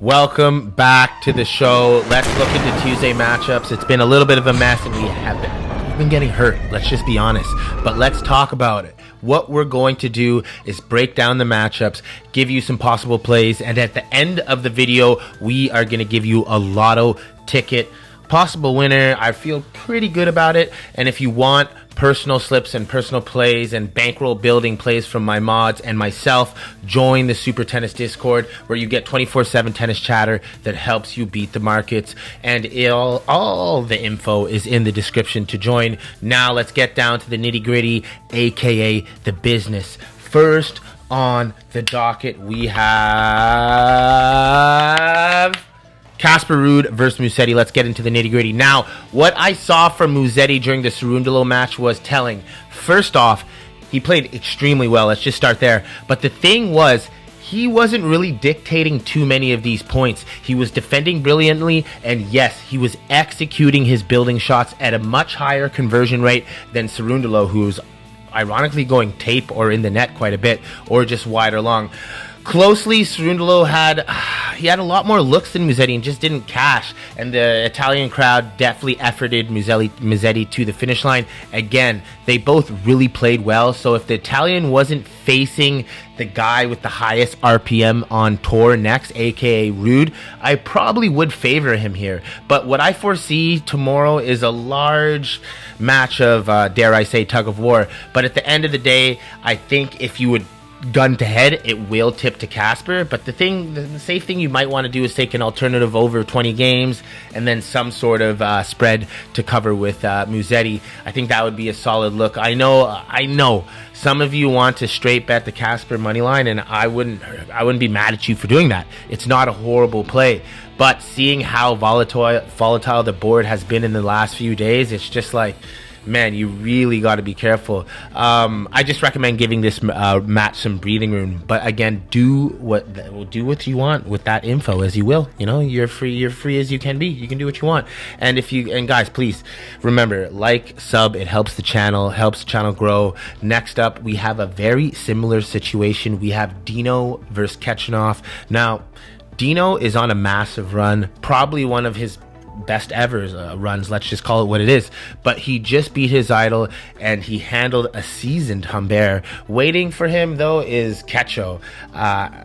Welcome back to the show. Let's look into Tuesday matchups. It's been a little bit of a mess, and we've been getting hurt. Let's just be honest. But let's talk about it. What we're going to do is break down the matchups, give you some possible plays, and at the end of the video, we are going to give you a lotto ticket possible winner. I feel pretty good about it. And if you want personal slips and personal plays and bankroll building plays from my mods and myself, join the Super Tennis Discord, where you get 24/7 tennis chatter that helps you beat the markets. And all the info is in the description to join. Now let's get down to the nitty gritty, aka the business. First on the docket, we have Casper Ruud versus Musetti. Let's get into the nitty-gritty. Now, what I saw from Musetti during the Cerundolo match was telling. First off, he played extremely well. Let's just start there. But the thing was, he wasn't really dictating too many of these points. He was defending brilliantly, and yes, he was executing his building shots at a much higher conversion rate than Cerundolo, who's ironically going tape or in the net quite a bit, or just wide or long. Closely, Cerundolo had a lot more looks than Musetti and just didn't cash. And the Italian crowd definitely efforted Musetti to the finish line. Again, they both really played well. So if the Italian wasn't facing the guy with the highest RPM on tour next, aka Ruud, I probably would favor him here. But what I foresee tomorrow is a large match of, dare I say, tug of war. But at the end of the day, I think if you would gun to head, it will tip to Casper. But the safe thing you might want to do is take an alternative over 20 games and then some sort of spread to cover with Musetti. I think that would be a solid look. I know some of you want to straight bet the Casper money line, and I wouldn't be mad at you for doing that. It's not a horrible play, but seeing how volatile the board has been in the last few days, it's just like, man, you really got to be careful. I just recommend giving this match some breathing room. But again, do what you want with that info as you will. You know, you're free as you can be. You can do what you want. And guys, please remember, like, sub. It helps the channel grow. Next up, we have a very similar situation. We have Dino versus Kechenov. Now, Dino is on a massive run, probably one of his best ever runs, let's just call it what it is. But he just beat his idol, and he handled a seasoned Humbert. Waiting for him, though, is Kecho.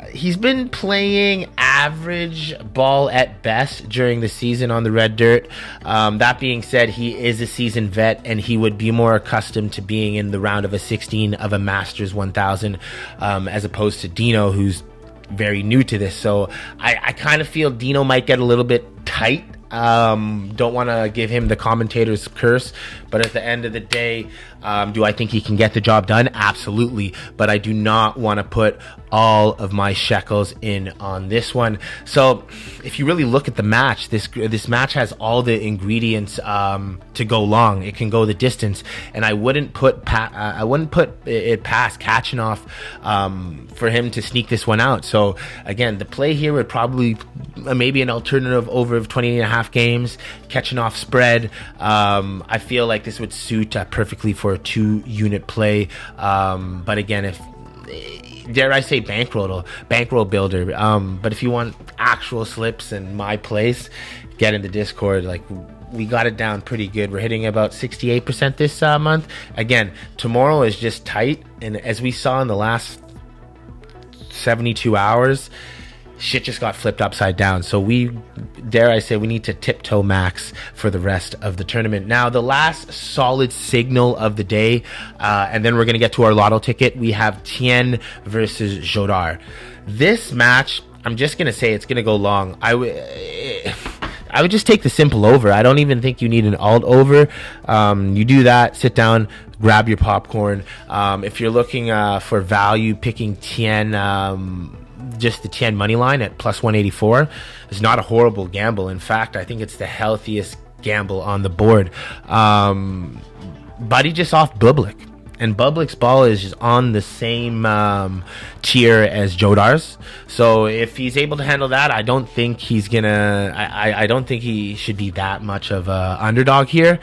He's been playing average ball at best during the season on the red dirt. That being said, he is a seasoned vet, and he would be more accustomed to being in the round of a 16 of a Masters 1000, as opposed to Dino, who's very new to this. So I kind of feel Dino might get a little bit tight. Don't want to give him the commentator's curse, but at the end of the day, do I think he can get the job done? Absolutely. But I do not want to put all of my shekels in on this one. So if you really look at the match, this match has all the ingredients to go long. It can go the distance, and I wouldn't put it past Kechenov for him to sneak this one out. So again, the play here would probably maybe an alternative over of 20.5 games, Kechenov spread. I feel like this would suit perfectly for a 2-unit play. But again, if dare I say bankroll builder. But if you want actual slips and my place, get in the Discord. Like, we got it down pretty good. We're hitting about 68% this month. Again, tomorrow is just tight, and as we saw in the last 72 hours, shit just got flipped upside down. So dare I say, we need to tiptoe max for the rest of the tournament. Now, the last solid signal of the day, and then we're going to get to our lotto ticket. We have Tien versus Jodar. This match, I'm just going to say it's going to go long. I would just take the simple over. I don't even think you need an alt over. You do that, sit down, grab your popcorn. If you're looking for value, picking Tien, just the Tien money line at plus 184 is not a horrible gamble. In fact, I think it's the healthiest gamble on the board. Buddy just off Bublik. and Bublik's ball is just on the same tier as Jodar's. So if he's able to handle that, I don't think he's gonna. I don't think he should be that much of a underdog here.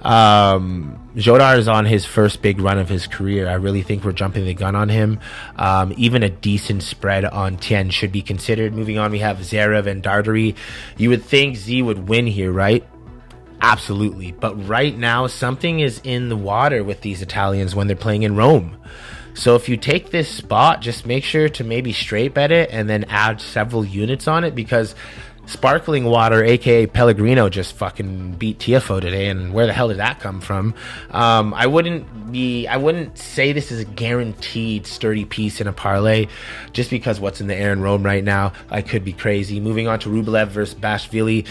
Jodar is on his first big run of his career. I really think we're jumping the gun on him. Even a decent spread on Tien should be considered. Moving on, we have Zverev and Dardari. You would think Z would win here, right? Absolutely. But right now, something is in the water with these Italians when they're playing in Rome. So if you take this spot, just make sure to maybe straight bet it and then add several units on it, because Sparkling Water, aka Pellegrino, just fucking beat Tiafoe today, and where the hell did that come from? I wouldn't say this is a guaranteed sturdy piece in a parlay, just because what's in the air in Rome right now. I could be crazy. Moving on to Rublev versus Bashvili.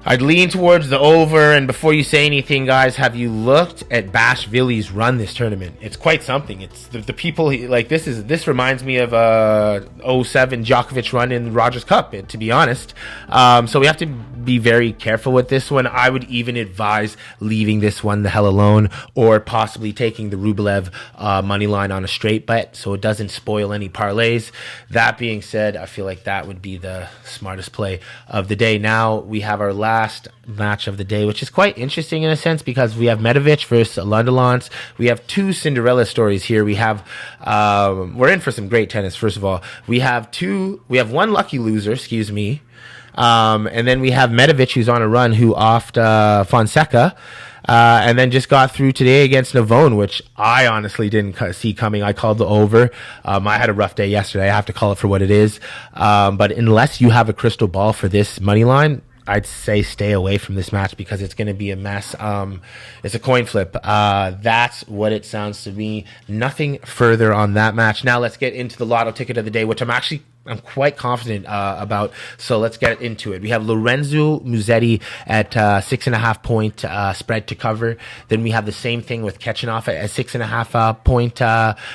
I'd lean towards the over, and before you say anything, guys, have you looked at Bashvili's run this tournament? It's quite something. It's the people like this reminds me of 07 Djokovic run in Rogers Cup, to be honest. So we have to be very careful with this one. I would even advise leaving this one the hell alone, or possibly taking the Rublev money line on a straight bet so it doesn't spoil any parlays. That being said, I feel like that would be the smartest play of the day. Now we have our last match of the day, which is quite interesting in a sense, because we have Medvedev versus Lundelons. We have two Cinderella stories here. We have we're in for some great tennis. First of all, we have one lucky loser, and then we have Medvedev, who's on a run, who offed Fonseca, and then just got through today against Navone, which I honestly didn't see coming. I called the over. I had a rough day yesterday. I have to call it for what it is. But unless you have a crystal ball for this money line, I'd say stay away from this match, because it's going to be a mess. It's a coin flip. That's what it sounds to me. Nothing further on that match. Now let's get into the lotto ticket of the day, which I'm quite confident about. So let's get into it. We have Lorenzo Musetti at 6.5 point spread to cover. Then we have the same thing with Kechenov at 6.5 point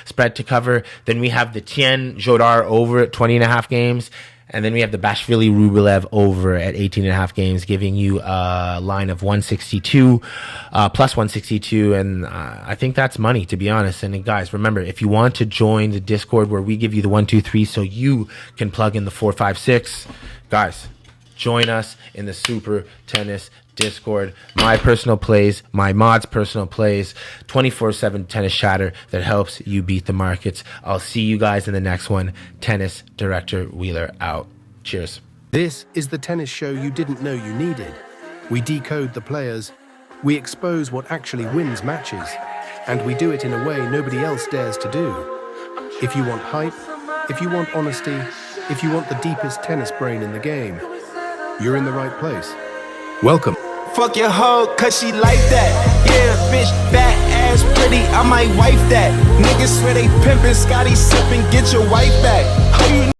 spread to cover. Then we have the Tien Jodar over at 20.5 games. And then we have the Bashvili Rublev over at 18.5 games, giving you a line of 162, plus 162. And I think that's money, to be honest. And guys, remember, if you want to join the Discord where we give you the 1, 2, 3 so you can plug in the 4, 5, 6, guys, join us in the Super Tennis Discord. My personal plays, my mods' personal plays, 24/7 tennis chatter that helps you beat the markets. I'll see you guys in the next one. Tennis Director Wheeler out. Cheers. This is the tennis show you didn't know you needed. We decode the players, we expose what actually wins matches, and we do it in a way nobody else dares to do. If you want hype, if you want honesty, if you want the deepest tennis brain in the game, you're in the right place. Welcome. Fuck your hoe, cause she like that. Yeah, bitch, fat ass pretty, I might wife that. Niggas swear they pimpin', Scotty sippin', get your wife back. How you